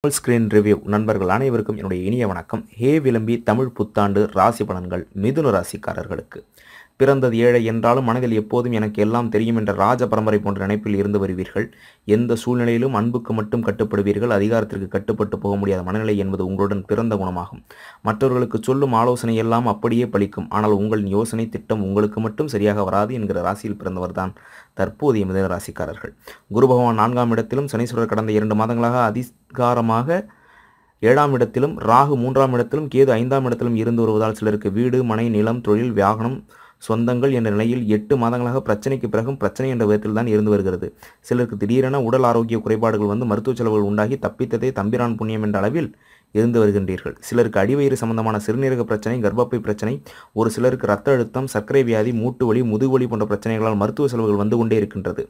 Tamil screen review நண்பர்கள் அனைவருக்கும் என்னுடைய இனிய வணக்கம். ஹே விளம்பி தமிழ் புத்தாண்டு ராசி பலன்கள் மிதுன ராசிக்காரர்களுக்கு. பிறந்தது ஏழை என்றாலும் மனதில் எப்போதும் எனக்கு எல்லாம் தெரியும் என்ற ராஜ பரம்பரை போன்ற நினைப்பில் இருந்து வருவீர்கள். எந்த சூழ்நிலையிலும் அன்புக்கு மட்டும் கட்டுப்படுவீர்கள். அதிகாரத்திற்கு கட்டுப்பட்டு போக முடியாத மனநிலை என்பது உங்களுடன் பிறந்த குணமாகும். மற்றவர்களுக்கு சொல்லும் ஆலோசனை எல்லாம் அப்படியே பலிக்கும். ஆனால் உங்களின் யோசனை திட்டம் உங்களுக்கு மட்டும் சரியாக வராது என்கிற ராசியில் பிறந்தவர்தான் தற்போதைய மிதுன ராசிக்காரர்கள். குரு பகவான் 4ஆம் இடத்திலும், சனீஸ்வரர் கடந்த 2 மாதங்களாக அதிகாரமாக 7ஆம் இடத்திலும், ராகு 3ஆம் இடத்திலும், கேது 5ஆம் இடத்திலும் இருந்து வருவதால் சிலருக்கு வீடு, மனை, நிலம், தொழில், வாகனம், சொந்தங்கள் என்ற நிலையில் 8 மாதங்களாக பிரச்சனைக்கு பிறகும் பிரச்சனை என்ற விதத்தில் தான் இருந்து வருகிறது. சிலருக்கு திடீரென உடல் ஆரோக்கிய குறைபாடுகள் வந்து மருத்துவ செலவுகள் உண்டாகி தப்பித்ததே தம்பிரான் புண்ணியம் என்ற அளவில் இருந்து வருகின்றீர்கள். சிலருக்கு அடிவயிறு சம்பந்தமான சிறுநீரக பிரச்சனை, கர்ப்பப்பை பிரச்சனை, ஒரு சிலருக்கு இரத்த அழுத்தம், சர்க்கரை வியாதி, மூட்டு வலி, முதுகுவலி போன்ற பிரச்சனைகளால் மருத்துவ செலவுகள் வந்து கொண்டே இருக்கின்றது.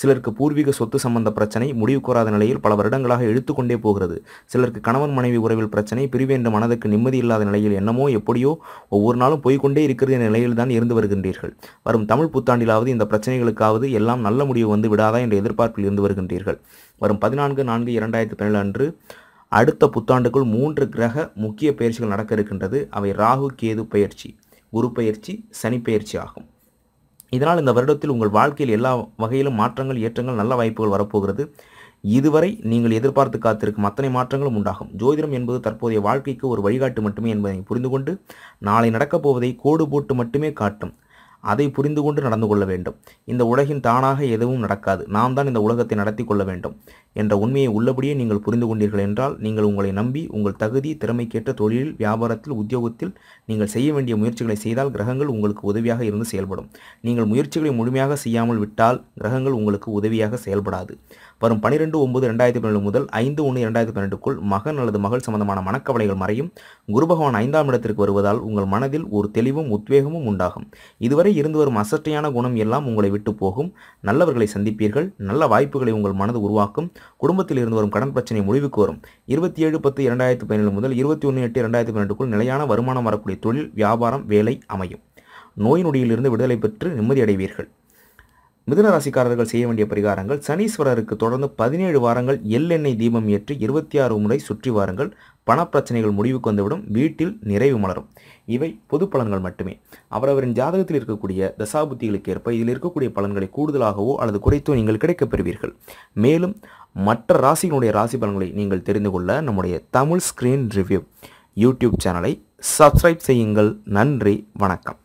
சிலருக்கு பூர்வீக சொத்து சம்பந்த பிரச்சனை முடிவு கோராத நிலையில் பல வருடங்களாக இழுத்துக்கொண்டே போகிறது. சிலருக்கு கணவன் மனைவி உறவில் பிரச்சனை, பிரிவு என்ற மனதுக்கு நிம்மதி இல்லாத நிலையில் என்னமோ எப்படியோ ஒவ்வொரு நாளும் போய்கொண்டே இருக்கிறது என்ற நிலையில் தான் இருந்து வருகின்றீர்கள். வரும் தமிழ் புத்தாண்டிலாவது இந்த பிரச்சனைகளுக்காவது எல்லாம் நல்ல முடிவு வந்து விடாதா என்ற எதிர்பார்ப்பில் இருந்து வருகின்றீர்கள். வரும் 14/4/2017 அன்று அடுத்த புத்தாண்டுக்குள் 3 கிரக முக்கிய பயிற்சிகள் நடக்க இருக்கின்றது. அவை ராகு, கேது பயிற்சி, குரு பயிற்சி, சனி பயிற்சி ஆகும். இதனால் இந்த வருடத்தில் உங்கள் வாழ்க்கையில் எல்லா வகையிலும் மாற்றங்கள், ஏற்றங்கள், நல்ல வாய்ப்புகள் வரப்போகிறது. இதுவரை நீங்கள் எதிர்பார்த்து காத்திருக்கும் அத்தனை மாற்றங்களும் உண்டாகும். ஜோதிடம் என்பது தற்போதைய வாழ்க்கைக்கு ஒரு வழிகாட்டு மட்டுமே என்பதை புரிந்து கொண்டு நாளை நடக்கப் போவதை கோடு போட்டு மட்டுமே காட்டும். அதை புரிந்து கொண்டு நடந்து கொள்ள வேண்டும். இந்த உலகின் தானாக எதுவும் நடக்காது. நாம் தான் இந்த உலகத்தை நடத்தி கொள்ள வேண்டும் என்ற உண்மையை உள்ளபடியே நீங்கள் புரிந்து கொண்டீர்கள் என்றால், நீங்கள் உங்களை நம்பி உங்கள் தகுதி, திறமைக்கேற்ற தொழிலில், வியாபாரத்தில், உத்தியோகத்தில் நீங்கள் செய்ய வேண்டிய முயற்சிகளை செய்தால் கிரகங்கள் உங்களுக்கு உதவியாக இருந்து செயல்படும். நீங்கள் முயற்சிகளை முழுமையாக செய்யாமல் விட்டால் கிரகங்கள் உங்களுக்கு உதவியாக செயல்படாது. வரும் 12/9/2017 முதல் 5/1/2012க்குள் மகன் அல்லது மகள் சம்பந்தமான மனக்கவலைகள் மறையும். குரு பகவான் 5ஆம் இடத்திற்கு வருவதால் உங்கள் மனதில் ஒரு தெளிவும் உத்வேகமும் உண்டாகும். இதுவரை இருந்து வரும் அசட்டையான குணம் எல்லாம் உங்களை விட்டு போகும். நல்லவர்களை சந்திப்பீர்கள். நல்ல வாய்ப்புகளை உங்கள் மனது உருவாக்கும். குடும்பத்தில் இருந்து வரும் கடன் பிரச்சனை முடிவுக்கு வரும். 27/10/2017 முதல் 21/8/2012க்குள் நிலையான வருமானம் வரக்கூடிய தொழில், வியாபாரம், வேலை அமையும். நோய் நொடியிலிருந்து விடுதலை பெற்று நிம்மதியடைவீர்கள். மிதுன ராசிக்காரர்கள் செய்ய வேண்டிய பரிகாரங்கள்: சனீஸ்வரருக்கு தொடர்ந்து 17 வாரங்கள் எள்ளெண்ணெய் தீபம் ஏற்றி 26 முறை சுற்றி வாருங்கள். பணப்பிரச்சனைகள் முடிவுக்கு வந்துவிடும். வீட்டில் நிறைவு மலரும். இவை பொது பலன்கள் மட்டுமே. அவரவரின் ஜாதகத்தில் இருக்கக்கூடிய தசாபுத்திகளுக்கு ஏற்ப இதில் இருக்கக்கூடிய பலன்களை கூடுதலாகவோ அல்லது குறைத்தோ நீங்கள் கிடைக்கப் பெறுவீர்கள். மேலும் மற்ற ராசிகளுடைய ராசி பலன்களை நீங்கள் தெரிந்து கொள்ள நம்முடைய தமிழ் ஸ்கிரீன் ரிவ்யூ யூடியூப் சேனலை சப்ஸ்கிரைப் செய்யுங்கள். நன்றி, வணக்கம்.